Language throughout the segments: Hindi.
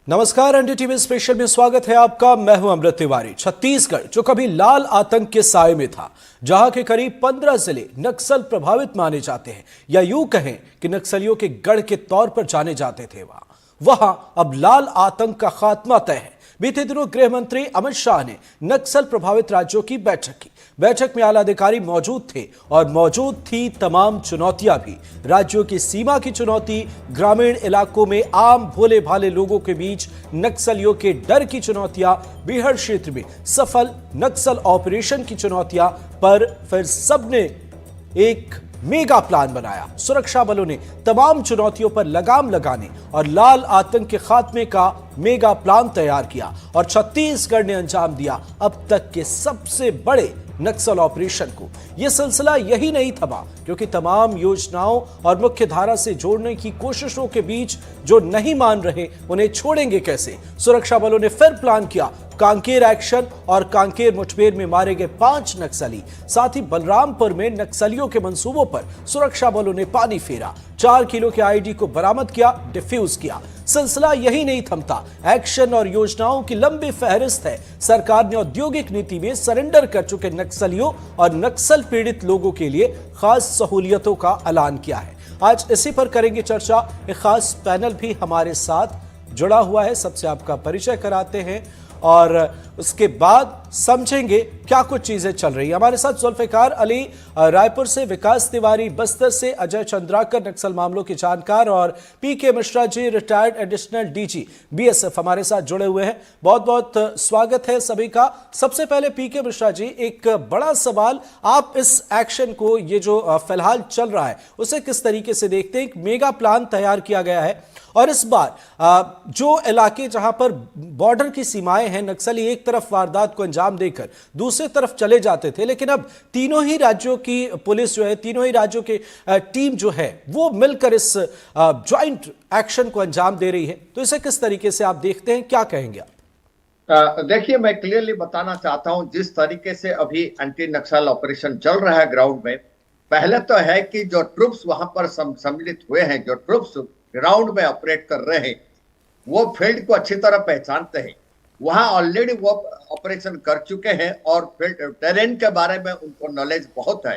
नमस्कार, एनडीटीवी स्पेशल में स्वागत है आपका। मैं हूं अमृत तिवारी। छत्तीसगढ़ जो कभी लाल आतंक के साए में था, जहां के करीब 15 जिले नक्सल प्रभावित माने जाते हैं, या यूं कहें कि नक्सलियों के गढ़ के तौर पर जाने जाते थे, वहां अब लाल आतंक का खात्मा तय है। बीते दिनों गृह मंत्री अमित शाह ने नक्सल प्रभावित राज्यों की बैठक की। बैठक में आला अधिकारी मौजूद थे और मौजूद थी तमाम चुनौतियां भी। राज्यों की सीमा की चुनौती, ग्रामीण इलाकों में आम भोले भाले लोगों के बीच नक्सलियों के डर की चुनौतियां, बिहार क्षेत्र में सफल नक्सल ऑपरेशन की चुनौतियां, पर फिर सबने एक मेगा प्लान बनाया। सुरक्षा बलों ने तमाम चुनौतियों पर लगाम लगाने और लाल आतंक के खात्मे का मेगा प्लान तैयार किया और छत्तीसगढ़ ने अंजाम दिया अब तक के सबसे बड़े नक्सल ऑपरेशन को। यह सिलसिला यही नहीं थमा, क्योंकि तमाम योजनाओं और मुख्य धारा से जोड़ने की कोशिशों के बीच जो नहीं मान रहे, उन्हें छोड़ेंगे कैसे। सुरक्षा बलों ने फिर प्लान किया कांकेर एक्शन और कांकेर मुठभेड़ में मारे गए 5 नक्सली। साथ ही बलरामपुर में नक्सलियों के मंसूबों पर सुरक्षा बलों ने पानी फेरा। 4 किलो के आईडी को बरामद किया, डिफ्यूज किया। सिलसिला यही नहीं थमता, एक्शन और योजनाओं की लंबी फहरिस्त है। सरकार ने औद्योगिक नीति में सरेंडर कर चुके नक्सलियों और नक्सल पीड़ित लोगों के लिए खास सहूलियतों का ऐलान किया है। आज इसी पर करेंगे चर्चा। एक खास पैनल भी हमारे साथ जुड़ा हुआ है, सबसे आपका परिचय कराते हैं और उसके बाद समझेंगे क्या कुछ चीजें चल रही है। हमारे साथ जुल्फिकार अली रायपुर से, विकास तिवारी बस्तर से, अजय चंद्राकर नक्सल मामलों के जानकार और पीके Mishra ji retired additional DG BSF हमारे साथ जुड़े हुए हैं। बहुत बहुत स्वागत है सभी का। सबसे पहले पीके मिश्रा जी, एक बड़ा सवाल, आप इस एक्शन को, ये जो फिलहाल चल रहा है, उसे किस तरीके से देखते हैं? एक मेगा प्लान तैयार किया गया है और इस बार जो इलाके जहां पर बॉर्डर की सीमाएं हैं, नक्सली एक तरफ वारदात को अंजाम देकर दूसरी तरफ चले जाते थे, लेकिन अब तीनों ही राज्यों की पुलिस जो है, तीनों ही राज्यों की टीम जो है, वो मिलकर इस ज्वाइंट एक्शन को अंजाम दे रही है। तो इसे किस तरीके से आप देखते हैं, क्या कहेंगे आप? देखिए, मैं क्लियरली बताना चाहता हूं, जिस तरीके से अभी एंटी नक्सल ऑपरेशन चल रहा है ग्राउंड में, पहले तो है कि जो ट्रूप्स वहां पर सम्मिलित हुए हैं, जो ट्रूप्स ग्राउंड में ऑपरेट कर रहे हैं, वो फील्ड को अच्छी तरह पहचानते हैं। वहां ऑलरेडी वो ऑपरेशन कर चुके हैं और फील्ड टेरेन के बारे में उनको नॉलेज बहुत है।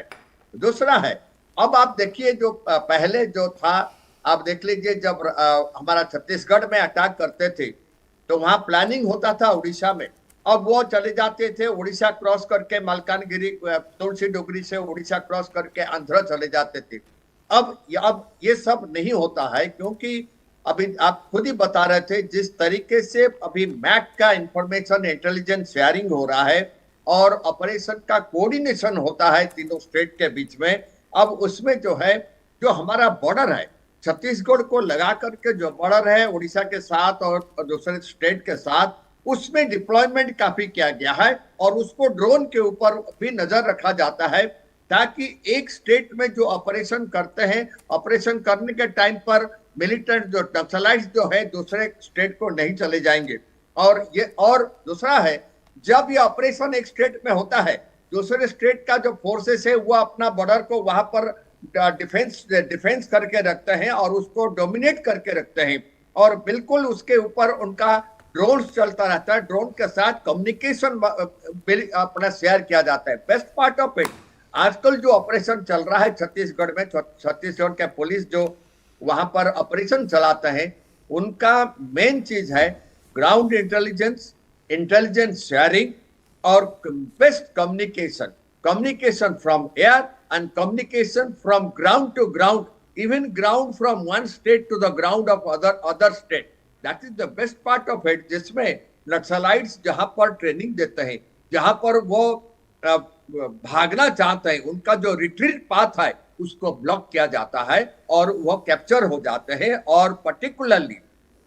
दूसरा है, अब आप देखिए, जो पहले जो था, आप देख लीजिए, जब हमारा छत्तीसगढ़ में अटैक करते थे तो वहां प्लानिंग होता था उड़ीसा में। अब वो चले जाते थे उड़ीसा क्रॉस करके, मलकानगिरी तुलसी डोगरी से उड़ीसा क्रॉस करके आंध्र चले जाते थे। अब ये सब नहीं होता है, क्योंकि अभी आप खुद ही बता रहे थे, जिस तरीके से अभी मैक का इंफॉर्मेशन इंटेलिजेंस शेयरिंग हो रहा है और ऑपरेशन का कोऑर्डिनेशन होता है तीनों स्टेट के बीच में। अब उसमें जो है, जो हमारा बॉर्डर है छत्तीसगढ़ को लगा करके, जो बॉर्डर है उड़ीसा के साथ और दूसरे स्टेट के साथ, उसमें डिप्लॉयमेंट काफी किया गया है और उसको ड्रोन के ऊपर भी नजर रखा जाता है, ताकि एक स्टेट में जो ऑपरेशन करते हैं, ऑपरेशन करने के टाइम पर मिलिटेंट जो नक्सलाइट्स जो है दूसरे स्टेट को नहीं चले जाएंगे। और दूसरा है, जब ये ऑपरेशन एक स्टेट में होता है, दूसरे स्टेट का जो फोर्सेस है वो अपना बॉर्डर को वहां पर डिफेंस करके रखते हैं और उसको डोमिनेट करके रखते हैं, और बिल्कुल उसके ऊपर उनका ड्रोन चलता रहता है। ड्रोन के साथ कम्युनिकेशन अपना शेयर किया जाता है। बेस्ट पार्ट ऑफ इट, आजकल जो ऑपरेशन चल रहा है छत्तीसगढ़ में, छत्तीसगढ़ के पुलिस जो वहां पर ऑपरेशन चलाते हैं, उनका मेन चीज है ग्राउंड इंटेलिजेंस शेयरिंग और best communication from air and communication from ground to ground, even ground from one state to the ground of other state. That is the best part of it, जिसमें नक्सलाइट्स जहां पर ट्रेनिंग देते हैं, जहां पर वो भागना चाहते हैं, उनका जो रिट्रीट पाथ है उसको ब्लॉक किया जाता है और वो कैप्चर हो जाते हैं। और पर्टिकुलरली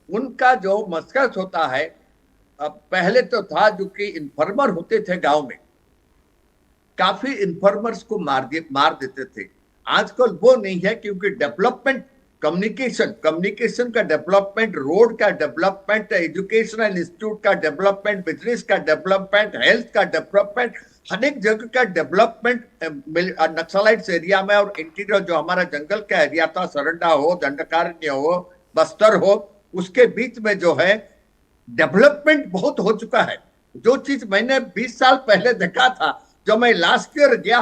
उनका जो मस्कत होता है, पहले तो था जो कि इन्फॉर्मर होते थे गांव में, काफी इन्फॉर्मर्स को मार देते थे। आजकल वो नहीं है, क्योंकि डेवलपमेंट, कम्युनिकेशन का डेवलपमेंट, रोड का डेवलपमेंट, एजुकेशनल इंस्टीट्यूट का डेवलपमेंट, बिजनेस का डेवलपमेंट, हेल्थ का डेवलपमेंट, हर एक जगह का डेवलपमेंट नक्सलाइट्स एरिया में और इंटीरियर जो हमारा जंगल का एरिया था, सरंडा हो, दंडकारण्य हो, बस्तर हो, उसके बीच में जो है डेवलपमेंट बहुत हो चुका है। जो चीज मैंने 20 साल पहले देखा था, जो मैं लास्ट ईयर गया,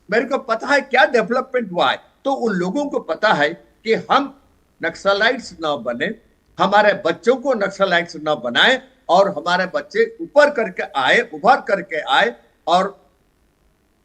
मेरे को पता है क्या डेवलपमेंट हुआ है। तो उन लोगों को पता है कि हम नक्सलाइट्स ना बने, हमारे बच्चों को नक्सलाइट्स ना बनाए, और हमारे बच्चे उभर करके आए, और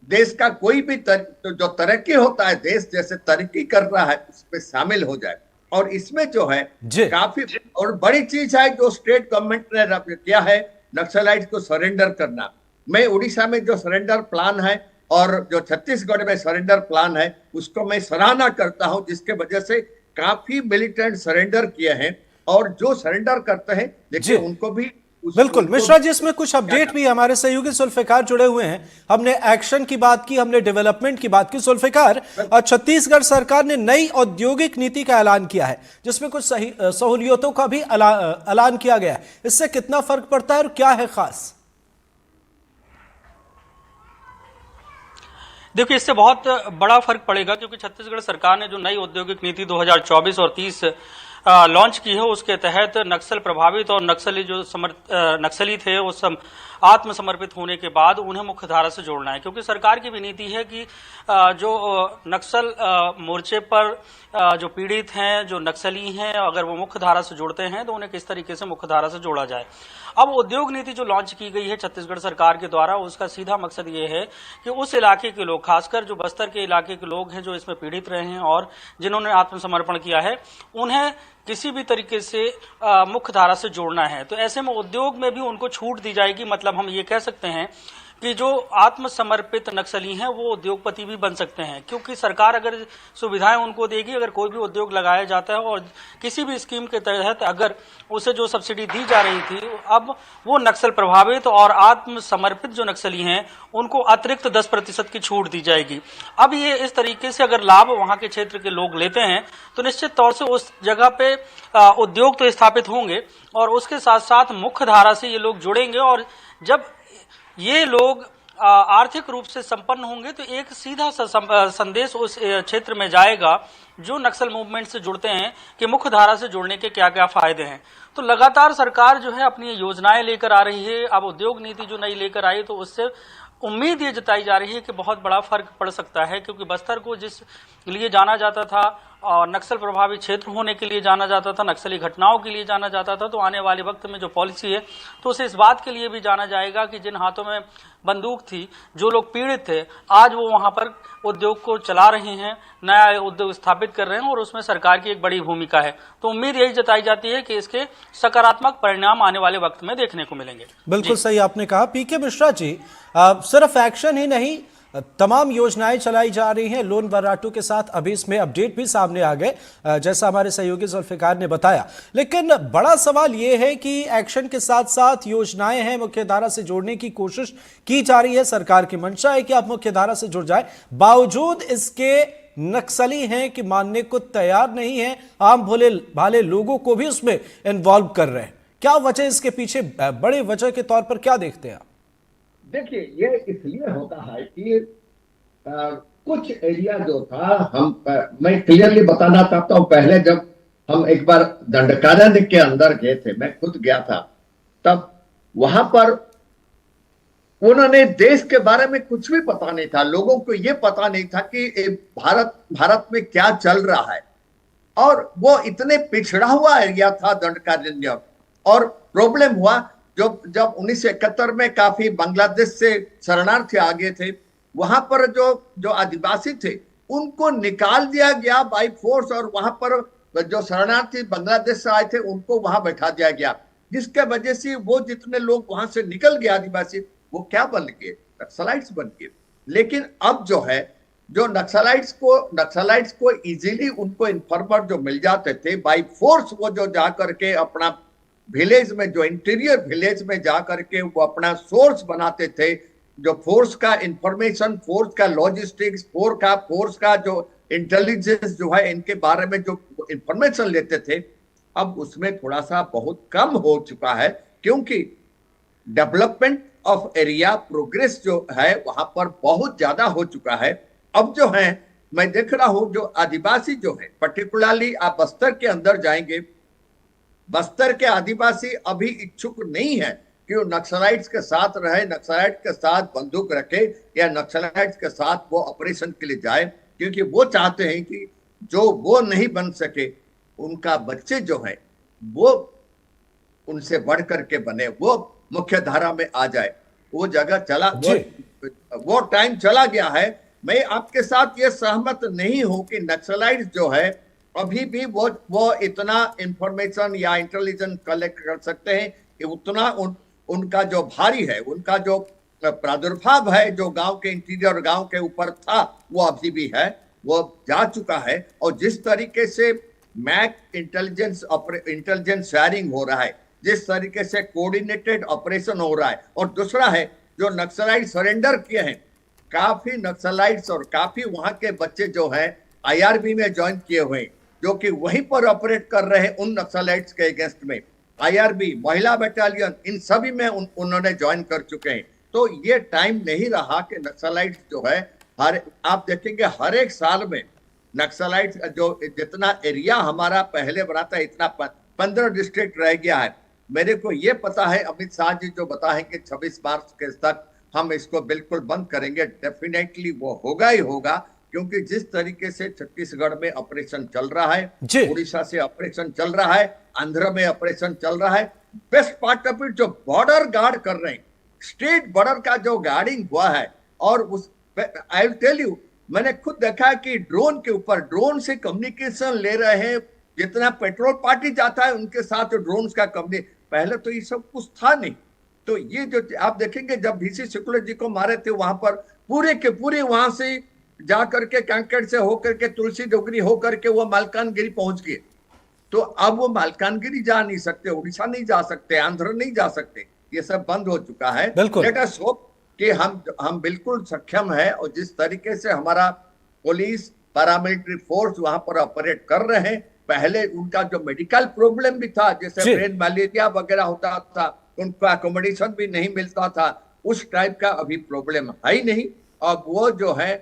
देश का कोई भी जो तरक्की होता है, देश जैसे तरक्की कर रहा है, उसमें शामिल हो जाए। और इसमें जो है जी काफी और बड़ी चीज है जो स्टेट गवर्नमेंट ने किया है, नक्सलाइट को सरेंडर करना। मैं उड़ीसा में जो सरेंडर प्लान है और जो छत्तीसगढ़ में सरेंडर प्लान है, उसको मैं सराहना करता हूं, जिसके वजह से काफी मिलिटेंट सरेंडर किए हैं। और जो सरेंडर करते हैं, देखिए उनको भी बिल्कुल मिश्रा जी, इसमें कुछ अपडेट भी हमारे सहयोगी जुल्फिकार जुड़े हुए हैं। हमने एक्शन की बात की, हमने डेवलपमेंट की बात की। जुल्फिकार, छत्तीसगढ़ सरकार ने नई औद्योगिक नीति का ऐलान किया है, जिसमें कुछ सही सहूलियतों का भी ऐलान किया गया है। इससे कितना फर्क पड़ता है और क्या है खास? देखिए, इससे बहुत बड़ा फर्क पड़ेगा, क्योंकि छत्तीसगढ़ सरकार ने जो नई औद्योगिक नीति 2024 और 30 लॉन्च की है, उसके तहत नक्सल प्रभावित और नक्सली थे वो सब आत्मसमर्पित होने के बाद उन्हें मुख्य धारा से जोड़ना है। क्योंकि सरकार की भी नीति है कि जो नक्सल मोर्चे पर जो पीड़ित हैं, जो नक्सली हैं, अगर वो मुख्य धारा से जुड़ते हैं तो उन्हें किस तरीके से मुख्य धारा से जोड़ा जाए। अब उद्योग नीति जो लॉन्च की गई है छत्तीसगढ़ सरकार के द्वारा, उसका सीधा मकसद ये है कि उस इलाके के लोग, खासकर जो बस्तर के इलाके के लोग हैं जो इसमें पीड़ित रहे हैं और जिन्होंने आत्मसमर्पण किया है, उन्हें किसी भी तरीके से मुख्य धारा से जोड़ना है। तो ऐसे में उद्योग में भी उनको छूट दी जाएगी। मतलब हम ये कह सकते हैं कि जो आत्मसमर्पित नक्सली हैं वो उद्योगपति भी बन सकते हैं, क्योंकि सरकार अगर सुविधाएं उनको देगी, अगर कोई भी उद्योग लगाया जाता है और किसी भी स्कीम के तहत अगर उसे जो सब्सिडी दी जा रही थी, अब वो नक्सल प्रभावित और आत्मसमर्पित जो नक्सली हैं उनको अतिरिक्त 10% की छूट दी जाएगी। अब ये इस तरीके से अगर लाभ वहां के क्षेत्र के लोग लेते हैं तो निश्चित तौर से उस जगह पे उद्योग तो स्थापित होंगे और उसके साथ साथ मुख्य धारा से ये लोग जुड़ेंगे, और जब ये लोग आर्थिक रूप से संपन्न होंगे तो एक सीधा संदेश उस क्षेत्र में जाएगा जो नक्सल मूवमेंट से जुड़ते हैं कि मुख्य धारा से जुड़ने के क्या क्या फायदे हैं। तो लगातार सरकार जो है अपनी योजनाएं लेकर आ रही है। अब उद्योग नीति जो नई लेकर आई तो उससे उम्मीद ये जताई जा रही है कि बहुत बड़ा फर्क पड़ सकता है, क्योंकि बस्तर को जिस लिए जाना जाता था और नक्सल प्रभावित क्षेत्र होने के लिए जाना जाता था, नक्सली घटनाओं के लिए जाना जाता था, तो आने वाले वक्त में जो पॉलिसी है तो उसे इस बात के लिए भी जाना जाएगा कि जिन हाथों में बंदूक थी, जो लोग पीड़ित थे, आज वो वहां पर उद्योग को चला रहे हैं, नया उद्योग स्थापित कर रहे हैं और उसमें सरकार की एक बड़ी भूमिका है। तो उम्मीद यही जताई जाती है कि इसके सकारात्मक परिणाम आने वाले वक्त में देखने को मिलेंगे। बिल्कुल सही आपने कहा पीके मिश्रा जी। सिर्फ एक्शन ही नहीं, तमाम योजनाएं चलाई जा रही हैं लोन वर्राटू के साथ। अभी इसमें अपडेट भी सामने आ गए, जैसा हमारे सहयोगी जुल्फिकार ने बताया। लेकिन बड़ा सवाल यह है कि एक्शन के साथ साथ योजनाएं हैं, मुख्य धारा से जोड़ने की कोशिश की जा रही है। सरकार की मंशा है कि आप मुख्य धारा से जुड़ जाए, बावजूद इसके नक्सली हैं कि मानने को तैयार नहीं है, आम भोले भाले लोगों को भी उसमें इन्वॉल्व कर रहे हैं। क्या वजह इसके पीछे, बड़े वजह के तौर पर क्या देखते हैं आप? देखिए, ये इसलिए होता है कि कुछ एरिया जो था, मैं क्लियरली बताना चाहता हूं। पहले जब हम एक बार दंडकारण्य के अंदर गए थे, मैं खुद गया था, तब वहां पर उन्होंने देश के बारे में कुछ भी पता नहीं था। लोगों को ये पता नहीं था कि भारत में क्या चल रहा है, और वो इतने पिछड़ा हुआ एरिया था दंडकारण्य। और प्रॉब्लम हुआ जब 1971 में काफी बांग्लादेश से शरणार्थी आ गए थे, वहां पर जो आदिवासी थे उनको निकाल दिया गया बाय फोर्स, और वहां पर जो शरणार्थी बांग्लादेश से आए थे उनको वहां बैठा दिया गया, जिसके वजह से वो जितने लोग वहां से निकल गए आदिवासी, वो क्या बन गए, नक्सलाइट्स बन गए। लेकिन अब जो है, जो नक्सलाइट्स को इजीली उनको इन्फॉर्मर जो मिल जाते थे बाय फोर्स, वो जो जा करके अपना विलेज में, जो इंटीरियर विलेज में जा करके वो अपना सोर्स बनाते थे, जो फोर्स का इंफॉर्मेशन, फोर्स का लॉजिस्टिक्स, फोर्स का जो इंटेलिजेंस जो है, इनके बारे में जो इंफॉर्मेशन लेते थे, अब उसमें थोड़ा सा बहुत कम हो चुका है, क्योंकि डेवलपमेंट ऑफ एरिया प्रोग्रेस जो है वहां पर बहुत ज्यादा हो चुका है। अब जो है, मैं देख रहा हूं जो आदिवासी जो है, पर्टिकुलरली आप बस्तर के अंदर जाएंगे बस्तर के आदिवासी अभी इच्छुक नहीं है कि वो नक्सलाइट्स के साथ रहे, नक्सलाइट के साथ बंदूक रखे या नक्सलाइट्स के साथ वो ऑपरेशन के लिए जाए, क्योंकि वो चाहते हैं कि जो वो नहीं बन सके उनका बच्चे जो है वो उनसे बढ़ करके बने, वो मुख्य धारा में आ जाए। वो जगह चला, वो टाइम चला गया है। मैं आपके साथ ये सहमत नहीं हूं कि नक्सलाइट्स जो है अभी भी वो इतना इंफॉर्मेशन या इंटेलिजेंस कलेक्ट कर सकते हैं कि उतना उनका जो भारी है, उनका जो प्रादुर्भाव है जो गांव के इंटीरियर गांव के ऊपर था, वो अभी भी है, वो जा चुका है। और जिस तरीके से मैक इंटेलिजेंस शेयरिंग हो रहा है, जिस तरीके से कोऑर्डिनेटेड ऑपरेशन हो रहा है, और दूसरा है जो नक्सलाइट सरेंडर किए हैं, काफी नक्सलाइट्स और काफी वहां के बच्चे जो हैं आईआरबी में ज्वाइन किए हुए हैं, जो कि वहीं पर ऑपरेट कर रहे हैं उन नक्सलाइट्स के अगेंस्ट में। आईआरबी, महिला बटालियन, इन सभी में उन्होंने ज्वाइन कर चुके हैं। तो ये टाइम नहीं रहा कि नक्सलाइट्स जो है आप देखेंगे हर एक साल में नक्सलाइट्स जो जितना एरिया हमारा पहले बना था, इतना 15 डिस्ट्रिक्ट रह गया है। मेरे को ये पता है अमित शाह जी जो बताएं कि 26 मार्च के तक हम इसको बिल्कुल बंद करेंगे, डेफिनेटली वो होगा ही होगा, क्योंकि जिस तरीके से छत्तीसगढ़ में ऑपरेशन चल रहा है, उड़ीसा से ऑपरेशन चल रहा है, आंध्र में ऑपरेशन चल रहा है, बेस्ट पार्ट ऑफ इट जो बॉर्डर गार्ड कर रहे हैं, स्टेट बॉर्डर का जो गार्डिंग हुआ है, और उस आई विल टेल यू, मैंने खुद देखा कि ड्रोन के ऊपर, ड्रोन से कम्युनिकेशन ले रहे हैं, जितना पेट्रोल पार्टी जाता है उनके साथ ड्रोन का कम्युनिकेशन, पहले तो ये सब कुछ था नहीं। तो ये जो आप देखेंगे जब VC शुक्ल जी को मारे थे वहां पर पूरे के पूरे वहां से जा करके कांकेर से होकर के तुलसी डोगरी होकर के वो मालकानगिरी पहुंच गए। तो अब वो मालकानगिरी जा नहीं सकते, उड़ीसा नहीं जा सकते, आंध्र नहीं जा सकते, ये सब बंद हो चुका है। लेट अस होप कि हम बिल्कुल सक्षम है, और जिस तरीके से हमारा पुलिस पैरामिलिट्री फोर्स वहां पर ऑपरेट कर रहे हैं, पहले उनका जो मेडिकल प्रॉब्लम भी था, जैसे ब्रेन मलेरिया वगैरह होता था, उनको अकोमोडेशन भी नहीं मिलता था, उस टाइप का अभी प्रॉब्लम है ही नहीं। अब वो जो है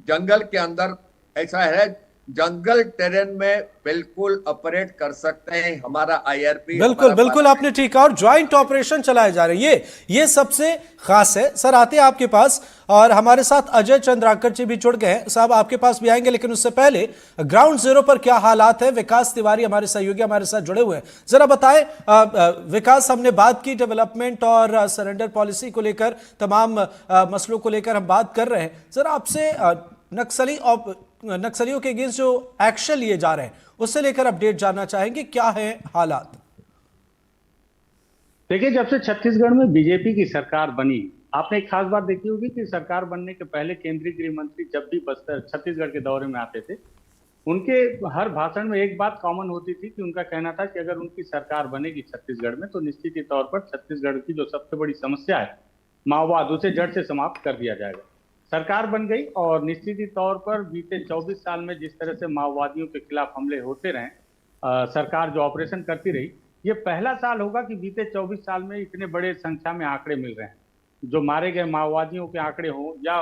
जंगल के अंदर ऐसा है, जंगल टेरेन में बिल्कुल ऑपरेट कर सकते हैं हमारा आईआरबी। बिल्कुल आपने ठीक कहा, और ज्वाइंट ऑपरेशन चलाए जा रहे हैं, ये सबसे खास है। सर आते हैं आपके पास, और हमारे साथ अजय चंद्राकर जी भी जुड़ गए हैं। साहब आपके पास भी आएंगे, लेकिन उससे पहले ग्राउंड जीरो पर क्या हालात है, विकास तिवारी हमारे सहयोगी हमारे साथ जुड़े हुए हैं, जरा बताएं। विकास, हमने बात की डेवलपमेंट और सरेंडर पॉलिसी को लेकर, तमाम मसलों को लेकर हम बात कर रहे हैं। सर आपसे नक्सलियों के अगेंस्ट जो एक्शन लिए जा रहे हैं उससे लेकर अपडेट जानना चाहेंगे, क्या है हालात? देखिए, जब से छत्तीसगढ़ में बीजेपी की सरकार बनी, आपने एक खास बात देखी होगी कि सरकार बनने के पहले केंद्रीय गृह मंत्री जब भी बस्तर छत्तीसगढ़ के दौरे में आते थे, उनके हर भाषण में एक बात कॉमन होती थी कि उनका कहना था कि अगर उनकी सरकार बनेगी छत्तीसगढ़ में तो निश्चित ही तौर पर छत्तीसगढ़ की जो सबसे बड़ी समस्या है माओवाद, उसे जड़ से समाप्त कर दिया जाएगा। सरकार बन गई, और निश्चित ही तौर पर बीते 24 साल में जिस तरह से माओवादियों के खिलाफ हमले होते रहे, सरकार जो ऑपरेशन करती रही, ये पहला साल होगा कि बीते 24 साल में इतने बड़े संख्या में आंकड़े मिल रहे हैं। जो मारे गए माओवादियों के आंकड़े हों, या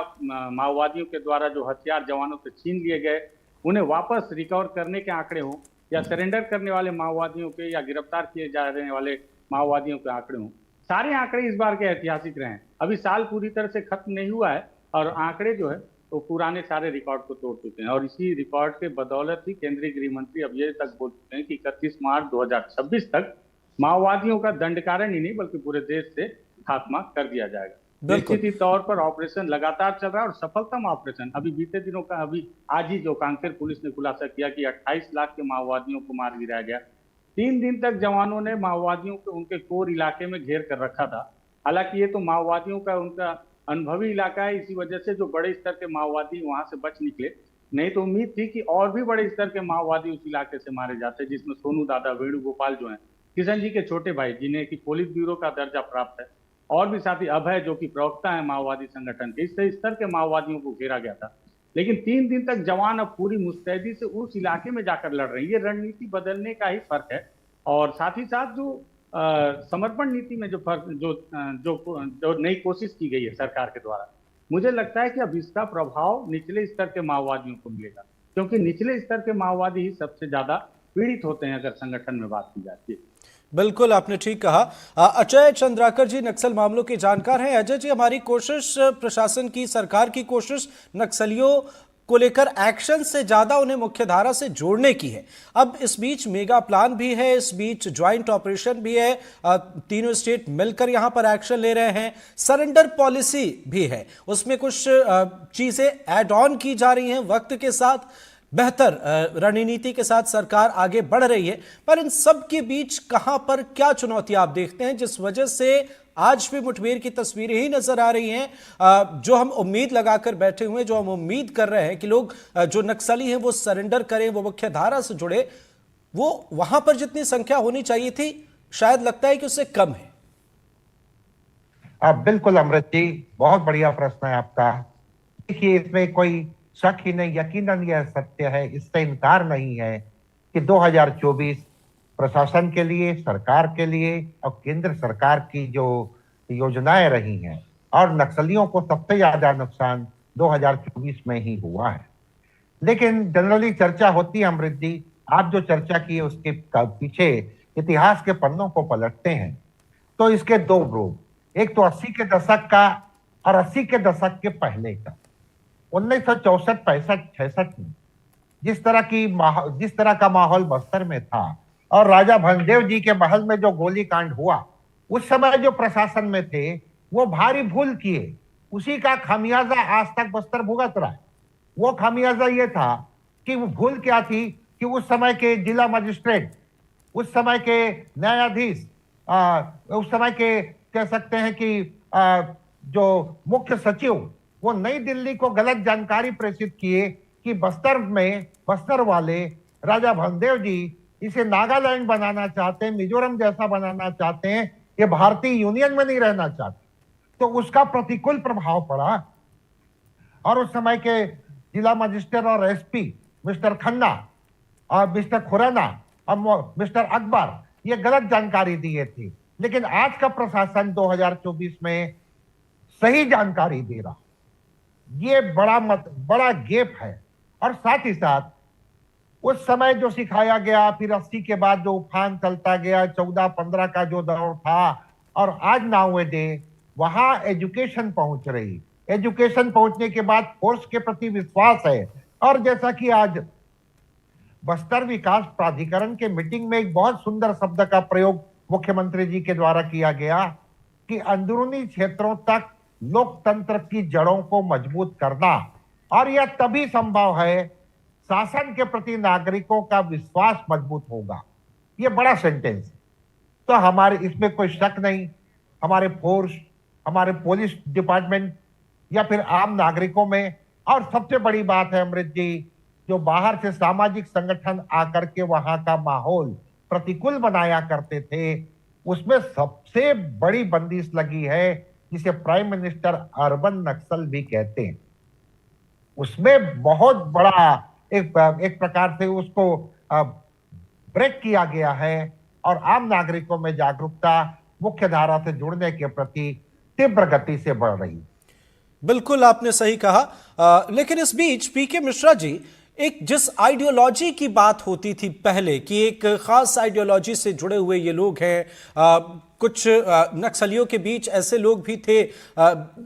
माओवादियों के द्वारा जो हथियार जवानों से छीन लिए गए उन्हें वापस रिकवर करने के आंकड़े हों, या सरेंडर करने वाले माओवादियों के या गिरफ्तार किए जा रहे वाले माओवादियों के आंकड़े हों, सारे आंकड़े इस बार के ऐतिहासिक रहे हैं। अभी साल पूरी तरह से खत्म नहीं हुआ है, और आंकड़े जो है वो पुराने सारे रिकॉर्ड को तोड़ चुके हैं। और इसी रिकॉर्ड के बदौलत ही केंद्रीय गृह मंत्री अब ये तक बोल चुके हैं कि 31 मार्च 2026 तक माओवादियों का दंडकारण्य ही नहीं बल्कि पूरे देश से खात्मा कर दिया जाएगा। निश्चित ही तौर पर ऑपरेशन लगातार चल रहा है, और सफलतम ऑपरेशन अभी बीते दिनों का, अभी आज ही जो कांकेर पुलिस ने खुलासा किया कि 28 लाख के माओवादियों को मार गिराया गया। 3 दिन तक जवानों ने माओवादियों को उनके कोर इलाके में घेर कर रखा था। हालांकि ये तो माओवादियों का उनका अनुभवी इलाका है, इसी वजह से जो बड़े स्तर के माओवादी वहां से बच निकले, नहीं तो उम्मीद थी कि और भी बड़े स्तर के माओवादी उस इलाके से मारे जाते, जिसमें सोनू दादा, वेणुगोपाल जो हैं किशन जी के छोटे भाई, जिन्हें कि पोलित ब्यूरो का दर्जा प्राप्त है, और भी साथी अभय जो कि प्रवक्ता है माओवादी संगठन के, इस स्तर के माओवादियों को घेरा गया था। लेकिन 3 दिन तक जवान अब पूरी मुस्तैदी से उस इलाके में जाकर लड़ रहे हैं। ये रणनीति बदलने का ही फर्क है, और साथ ही साथ जो समर्पण नीति में जो फर्क जो नई कोशिश की गई है सरकार के द्वारा, मुझे लगता है कि अब इसका प्रभाव निचले स्तर के माओवादियों को मिलेगा, क्योंकि निचले स्तर के माओवादी ही सबसे ज्यादा पीड़ित होते हैं अगर संगठन में बात की जाती है। बिल्कुल आपने ठीक कहा। अजय चंद्राकर जी नक्सल मामलों के जानकार हैं। अजय जी, हमारी कोशिश, प्रशासन की, सरकार की कोशिश नक्सलियों को लेकर एक्शन से ज्यादा उन्हें मुख्यधारा से जोड़ने की है। अब इस बीच मेगा प्लान भी है, इस बीच ज्वाइंट ऑपरेशन भी है, तीनों स्टेट मिलकर यहां पर एक्शन ले रहे हैं, सरेंडर पॉलिसी भी है, उसमें कुछ चीजें ऐड ऑन की जा रही हैं। वक्त के साथ बेहतर रणनीति के साथ सरकार आगे बढ़ रही है, पर इन सब के बीच कहां पर क्या चुनौती आप देखते हैं जिस वजह से आज भी मुठभेड़ की तस्वीरें ही नजर आ रही हैं? जो हम उम्मीद लगाकर बैठे हुए हैं, जो हम उम्मीद कर रहे हैं कि लोग जो नक्सली हैं वो सरेंडर करें, वो मुख्य धारा से जुड़े, वो वहां पर जितनी संख्या होनी चाहिए थी शायद लगता है कि उससे कम है। बिल्कुल अमृत जी, बहुत बढ़िया प्रश्न है आपका। देखिए, इसमें कोई शक ही नहीं, यकीनन यह सत्य है, इससे इनकार नहीं है कि 2024 प्रशासन के लिए, सरकार के लिए और केंद्र सरकार की जो योजनाएं रही हैं, और नक्सलियों को सबसे ज्यादा नुकसान 2024 में ही हुआ है। लेकिन जनरली चर्चा होती है अमृत जी, आप जो चर्चा की है उसके पीछे इतिहास के पन्नों को पलटते हैं तो इसके दो रूप, एक तो 80 के दशक का और 80 के दशक के पहले का। 1964-65-66 में जिस तरह का माहौल बस्तर में था और राजा भंजदेव जी के महल में जो गोलीकांड हुआ, उस समय जो प्रशासन में थे वो भारी भूल किए, उसी का खामियाजा आज तक बस्तर भुगत रहा है। वो खामियाजा ये था कि वो भूल क्या थी कि उस समय के जिला मजिस्ट्रेट, उस समय के न्यायाधीश, उस समय के कह सकते हैं कि जो मुख्य सचिव, वो नई दिल्ली को गलत जानकारी प्रेषित किए कि बस्तर वाले राजा भंजदेव जी इसे नागालैंड बनाना चाहते हैं, मिजोरम जैसा बनाना चाहते हैं, ये भारतीय यूनियन में नहीं रहना चाहते। तो उसका प्रतिकूल प्रभाव पड़ा और उस समय के जिला मजिस्ट्रेट और एसपी मिस्टर खन्ना और मिस्टर खुराना और मिस्टर अकबर ये गलत जानकारी दिए थी। लेकिन आज का प्रशासन 2024 में सही जानकारी दे रहा, ये बड़ा गैप है। और साथ ही साथ उस समय जो सिखाया गया, फिर 80 के बाद जो उफान चलता गया, 14-15 का जो दौर था, और आज नाउ डे वहां एजुकेशन पहुंच रही, एजुकेशन पहुंचने के बाद फोर्स के प्रति विश्वास है। और जैसा कि आज बस्तर विकास प्राधिकरण के मीटिंग में एक बहुत सुंदर शब्द का प्रयोग मुख्यमंत्री जी के द्वारा किया गया कि अंदरूनी क्षेत्रों तक लोकतंत्र की जड़ों को मजबूत करना, और यह तभी संभव है शासन के प्रति नागरिकों का विश्वास मजबूत होगा। यह बड़ा सेंटेंस है। तो हमारे इसमें कोई शक नहीं, हमारे फोर्स, हमारे पुलिस डिपार्टमेंट या फिर आम नागरिकों में, और सबसे बड़ी बात है अमृत जी, जो बाहर से सामाजिक संगठन आकर के वहां का माहौल प्रतिकूल बनाया करते थे, उसमें सबसे बड़ी बंदिश लगी है जिसे प्राइम मिनिस्टर अर्बन नक्सल भी कहते हैं। उसमें बहुत बड़ा एक प्रकार से उसको ब्रेक किया गया है और आम नागरिकों में जागरूकता मुख्य धारा से जुड़ने के प्रति तीव्र गति से बढ़ रही। बिल्कुल आपने सही कहा। लेकिन इस बीच पीके मिश्रा जी, एक जिस आइडियोलॉजी की बात होती थी पहले कि एक खास आइडियोलॉजी से जुड़े हुए ये लोग हैं, कुछ नक्सलियों के बीच ऐसे लोग भी थे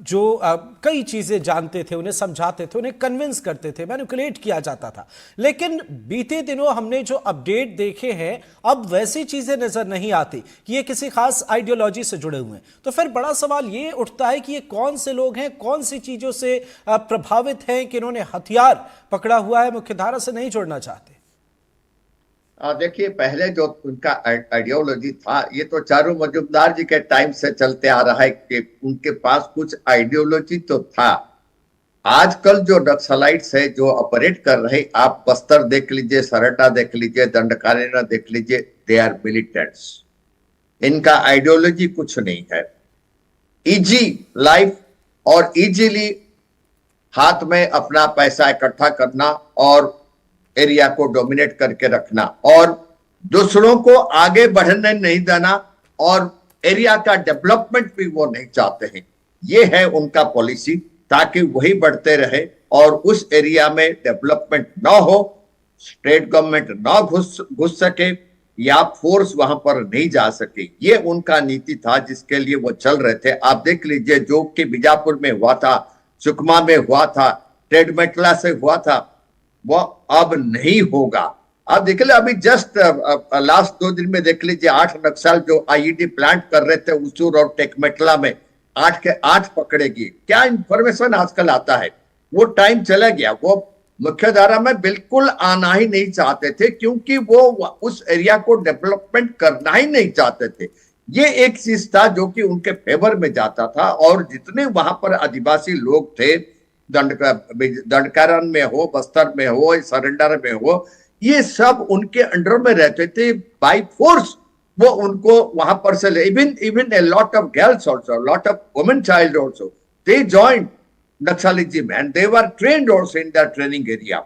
जो कई चीजें जानते थे, उन्हें समझाते थे, उन्हें कन्विंस करते थे, मैनिपुलेट किया जाता था। लेकिन बीते दिनों हमने जो अपडेट देखे हैं, अब वैसी चीजें नजर नहीं आती कि ये किसी खास आइडियोलॉजी से जुड़े हुए हैं। तो फिर बड़ा सवाल ये उठता है कि ये कौन से लोग हैं, कौन सी चीजों से प्रभावित हैं कि इन्होंने हथियार पकड़ा हुआ है, मुख्यधारा से नहीं जोड़ना चाहते। देखिए, पहले जो उनका आइडियोलॉजी था, ये तो चारू मजुमदार जी के टाइम से चलते आ रहा है कि उनके पास कुछ आइडियोलॉजी तो था। आजकल जो नक्सलाइट्स है जो ऑपरेट कर रहे, आप बस्तर देख लीजिए, सराटा देख लीजिए, दंडकारण्य देख लीजिए, दे आर मिलिटेंट्स। इनका आइडियोलॉजी कुछ नहीं है। इजी लाइफ और इजीली हाथ में अपना पैसा इकट्ठा करना और एरिया को डोमिनेट करके रखना और दूसरों को आगे बढ़ने नहीं देना, और एरिया का डेवलपमेंट भी वो नहीं चाहते हैं। ये है उनका पॉलिसी, ताकि वही बढ़ते रहे और उस एरिया में डेवलपमेंट ना हो, स्टेट गवर्नमेंट ना घुस सके, या फोर्स वहां पर नहीं जा सके। ये उनका नीति था जिसके लिए वो चल रहे थे। आप देख लीजिए जो कि बीजापुर में हुआ था, सुकमा में हुआ था, टेडमेटला से हुआ था, वो अब नहीं होगा। आप देख लीजिए अभी जस्ट लास्ट 2 दिन में देख लीजिए 8 नक्सल जो आईईडी प्लांट कर रहे थे उसूर और टेकमेटला में 8 के 8 पकड़ेगी। क्या इंफॉर्मेशन आजकल आता है, वो टाइम चला गया। वो मुख्यधारा में बिल्कुल आना ही नहीं चाहते थे क्योंकि वो उस एरिया को डेवलपमेंट करना ही नहीं चाहते थे। ये एक चीज था जो कि उनके फेवर में जाता था। और जितने वहां पर आदिवासी लोग थे, दंडकारन में हो, बस्तर में हो, सरेंडर में हो, ये सब उनके अंडर में रहते थे बाय फोर्स। वो उनको वहां पर से even a lot of girls also, lot of women child also, they joined Naxalism and they were trained also in the training area.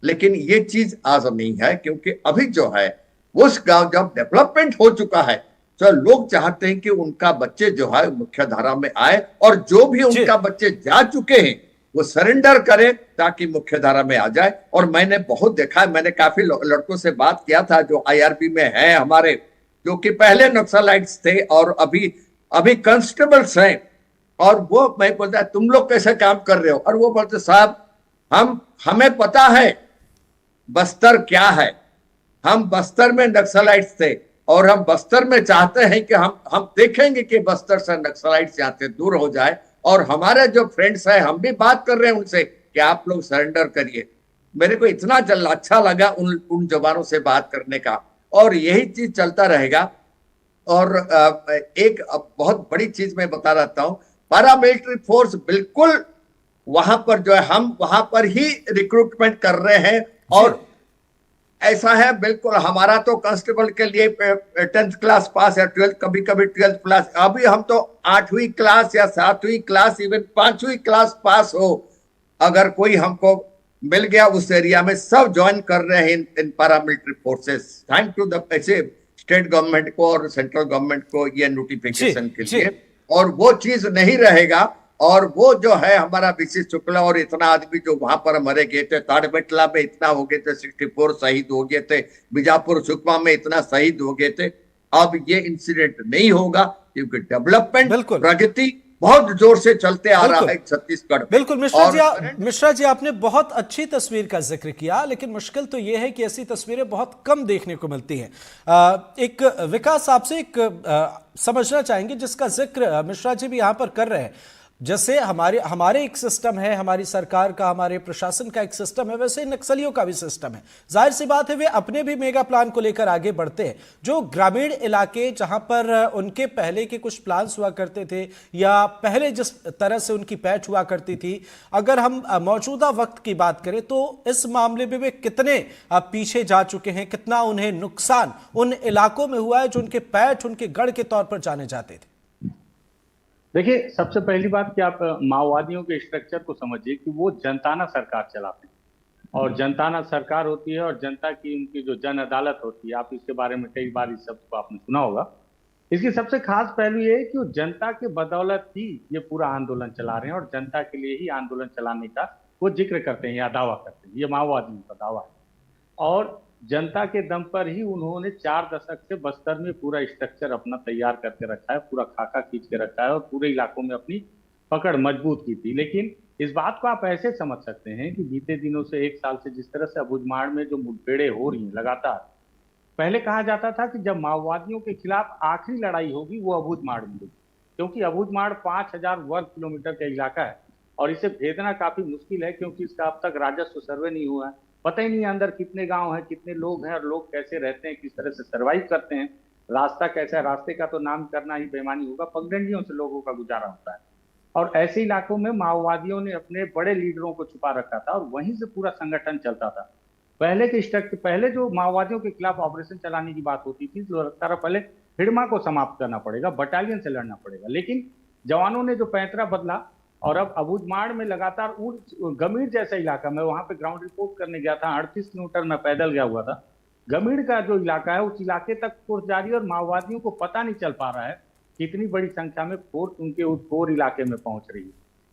लेकिन ये चीज आज नहीं है क्योंकि अभी जो है उस गांव जब डेवलपमेंट हो चुका है तो लोग चाहते हैं कि उनका बच्चे जो है मुख्य धारा में आए और जो भी उनका बच्चे जा चुके हैं वो सरेंडर करें ताकि मुख्य धारा में आ जाए। और मैंने बहुत देखा है, मैंने काफी लड़कों से बात किया था जो आईआरबी में है हमारे, जो कि पहले नक्सलाइट्स थे और अभी कांस्टेबल्स हैं। और वो मैं बोलता तुम लोग कैसे काम कर रहे हो, और वो बोलते साहब हमें पता है बस्तर क्या है, हम बस्तर में नक्सलाइट्स थे और हम बस्तर में चाहते हैं कि हम देखेंगे कि बस्तर से नक्सलाइट्स यहाँ से दूर हो जाए। और हमारे जो फ्रेंड्स हैं हम भी बात कर रहे हैं उनसे कि आप लोग सरेंडर करिए। मेरे को इतना अच्छा लगा उन जवानों से बात करने का, और यही चीज चलता रहेगा। और एक बहुत बड़ी चीज मैं बता रहता हूं, पैरामिलिट्री फोर्स बिल्कुल वहां पर जो है हम वहां पर ही रिक्रूटमेंट कर रहे हैं। और ऐसा है बिल्कुल, हमारा तो कांस्टेबल के लिए 10th क्लास पास या 12th, कभी कभी 12th क्लास, अभी हम तो 8वीं क्लास या 7वीं क्लास, इवन 5वीं क्लास पास हो अगर कोई हमको मिल गया उस एरिया में, सब ज्वाइन कर रहे हैं in paramilitary forces. Thank to the state government को और सेंट्रल गवर्नमेंट को ये नोटिफिकेशन के लिए। और वो चीज नहीं रहेगा। और वो जो है हमारा विशेष शुक्ला और इतना आदमी जो वहां पर मरे गए थे, ताड़मेटला में इतना हो गए थे, 64 शहीद हो गए थे, बीजापुर सुकमा में इतना शहीद हो गए थे। अब ये इंसिडेंट नहीं होगा क्योंकि डेवलपमेंट, प्रगति बहुत जोर से चलते आ रहा है छत्तीसगढ़। बिल्कुल मिश्रा जी आपने बहुत अच्छी तस्वीर का जिक्र किया, लेकिन मुश्किल तो यह है कि ऐसी तस्वीरें बहुत कम देखने को मिलती हैं। एक विकास आपसे एक समझना चाहेंगे जिसका जिक्र मिश्रा जी भी यहां पर कर रहे हैं। जैसे हमारे एक सिस्टम है, हमारी सरकार का, हमारे प्रशासन का एक सिस्टम है, वैसे नक्सलियों का भी सिस्टम है। जाहिर सी बात है वे अपने भी मेगा प्लान को लेकर आगे बढ़ते हैं। जो ग्रामीण इलाके जहां पर उनके पहले के कुछ प्लान्स हुआ करते थे या पहले जिस तरह से उनकी पैठ हुआ करती थी, अगर हम मौजूदा वक्त की बात करें तो इस मामले में वे कितने पीछे जा चुके हैं, कितना उन्हें नुकसान उन इलाकों में हुआ है जो उनके पैठ, उनके गढ़ के तौर पर जाने जाते थे। देखिए, सबसे पहली बात कि आप माओवादियों के स्ट्रक्चर को समझिए कि वो जनताना सरकार चलाते हैं और जनताना सरकार होती है और जनता की उनकी जो जन अदालत होती है, आप इसके बारे में कई बार इस शब्द को आपने सुना होगा। इसकी सबसे खास पहलू ये है कि वो जनता के बदौलत ही ये पूरा आंदोलन चला रहे हैं और जनता के लिए ही आंदोलन चलाने का वो जिक्र करते हैं या दावा करते हैं। ये माओवादियों का दावा है और जनता के दम पर ही उन्होंने 4 दशक से बस्तर में पूरा स्ट्रक्चर अपना तैयार करके रखा है, पूरा खाका खींच के रखा है और पूरे इलाकों में अपनी पकड़ मजबूत की थी। लेकिन इस बात को आप ऐसे समझ सकते हैं कि बीते दिनों से 1 साल से जिस तरह से अबूझमाड़ में जो मुठभेड़ें हो रही हैं लगातार, पहले कहा जाता था कि जब माओवादियों के खिलाफ आखिरी लड़ाई होगी वो अबूझमाड़ में होगी, क्योंकि अबूझमाड़ 5000 वर्ग किलोमीटर का इलाका है और इसे भेदना काफी मुश्किल है क्योंकि इसका अब तक राजस्व सर्वे नहीं हुआ है। पता ही नहीं अंदर कितने गांव हैं, कितने लोग हैं और लोग कैसे रहते हैं, किस तरह से सर्वाइव करते हैं, रास्ता कैसा है। रास्ते का तो नाम करना ही बेईमानी होगा, पगडंडियों से लोगों का गुजारा होता है। और ऐसे इलाकों में माओवादियों ने अपने बड़े लीडरों को छुपा रखा था और वहीं से पूरा संगठन चलता था। पहले जो माओवादियों के खिलाफ ऑपरेशन चलाने की बात होती थी तो लगता था पहले हिडमा को समाप्त करना पड़ेगा, बटालियन से लड़ना पड़ेगा। लेकिन जवानों ने जो पैंतरा बदला और अब अबूझमाड़ में लगातार गमीर जैसा इलाका, मैं वहां पे ग्राउंड रिपोर्ट करने गया था, 38 किलोमीटर मैं पैदल गया हुआ था। गमीर का जो इलाका है उस इलाके तक फोर्स जारी और माओवादियों को पता नहीं चल पा रहा है कितनी बड़ी संख्या में फोर्स उनके उस कोर इलाके में पहुंच रही है।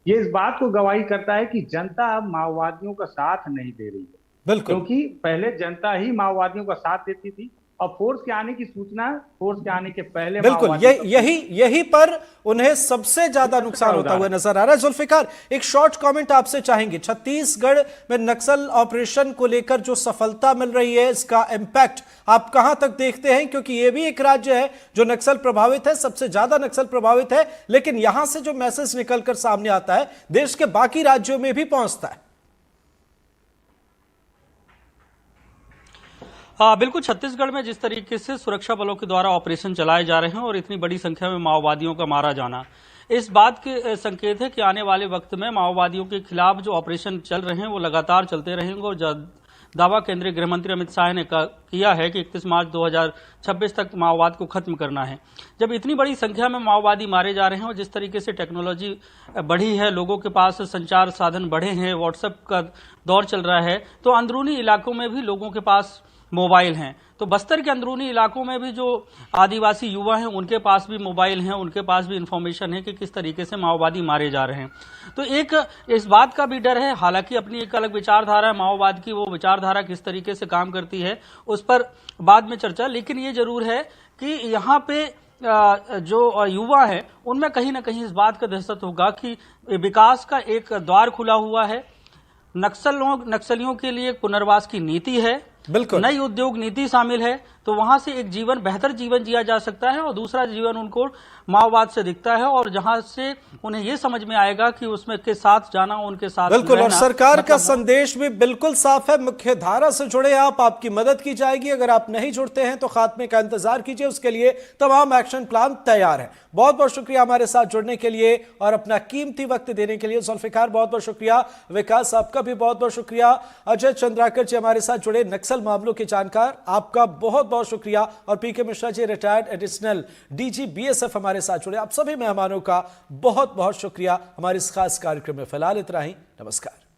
ये इस बात को गवाही करता है कि जनता अब माओवादियों का साथ नहीं दे रही है, क्योंकि पहले जनता ही माओवादियों का साथ देती थी और फोर्स के आने की सूचना फोर्स के आने के पहले बिल्कुल यही पर उन्हें सबसे ज्यादा नुकसान होता हुआ नजर आ रहा है। जुल्फिकार, एक शॉर्ट कमेंट आपसे चाहेंगे, छत्तीसगढ़ में नक्सल ऑपरेशन को लेकर जो सफलता मिल रही है, इसका इंपैक्ट आप कहां तक देखते हैं? क्योंकि यह भी एक राज्य है जो नक्सल प्रभावित है, सबसे ज्यादा नक्सल प्रभावित है, लेकिन यहां से जो मैसेज निकलकर सामने आता है देश के बाकी राज्यों में भी पहुंचता है। बिल्कुल, छत्तीसगढ़ में जिस तरीके से सुरक्षा बलों के द्वारा ऑपरेशन चलाए जा रहे हैं और इतनी बड़ी संख्या में माओवादियों का मारा जाना, इस बात के संकेत है कि आने वाले वक्त में माओवादियों के खिलाफ जो ऑपरेशन चल रहे हैं वो लगातार चलते रहेंगे। और दावा केंद्रीय गृह मंत्री अमित शाह ने किया है कि 31 मार्च 2026 तक माओवाद को खत्म करना है। जब इतनी बड़ी संख्या में माओवादी मारे जा रहे हैं और जिस तरीके से टेक्नोलॉजी बढ़ी है, लोगों के पास संचार साधन बढ़े हैं, व्हाट्सएप का दौर चल रहा है, तो अंदरूनी इलाकों में भी लोगों के पास मोबाइल हैं। तो बस्तर के अंदरूनी इलाकों में भी जो आदिवासी युवा हैं उनके पास भी मोबाइल हैं, उनके पास भी इंफॉर्मेशन है कि किस तरीके से माओवादी मारे जा रहे हैं। तो एक इस बात का भी डर है, हालांकि अपनी एक अलग विचारधारा है माओवाद की, वो विचारधारा किस तरीके से काम करती है उस पर बाद में चर्चा, लेकिन ये जरूर है कि यहाँ पे जो युवा है उनमें कहीं ना कहीं इस बात का दहशत होगा कि विकास का एक द्वार खुला हुआ है, नक्सलियों के लिए पुनर्वास की नीति है, बिल्कुल नई उद्योग नीति शामिल है, तो वहां से एक बेहतर जीवन जिया जा सकता है और दूसरा जीवन उनको माओवाद से दिखता है और जहां से उन्हें यह समझ में आएगा कि उसमें के साथ जाना, उनके साथ बिल्कुल। और सरकार का संदेश भी बिल्कुल साफ है, मुख्य धारा से जुड़े आप, आपकी मदद की जाएगी। अगर आप नहीं जुड़ते हैं तो खात्मे का इंतजार कीजिए, उसके लिए तमाम एक्शन प्लान तैयार है। बहुत बहुत शुक्रिया हमारे साथ जुड़ने के लिए और अपना कीमती वक्त देने के लिए जुल्फिकार, बहुत बहुत शुक्रिया। विकास, आपका भी बहुत बहुत शुक्रिया। अजय चंद्राकर जी हमारे साथ जुड़े, नक्सल मामलों के जानकार, आपका बहुत बहुत शुक्रिया। और पीके Mishra ji, retired additional DG BSF, हमारे साथ जुड़े। आप सभी मेहमानों का बहुत बहुत शुक्रिया हमारे इस खास कार्यक्रम में। फिलहाल इतना ही, नमस्कार।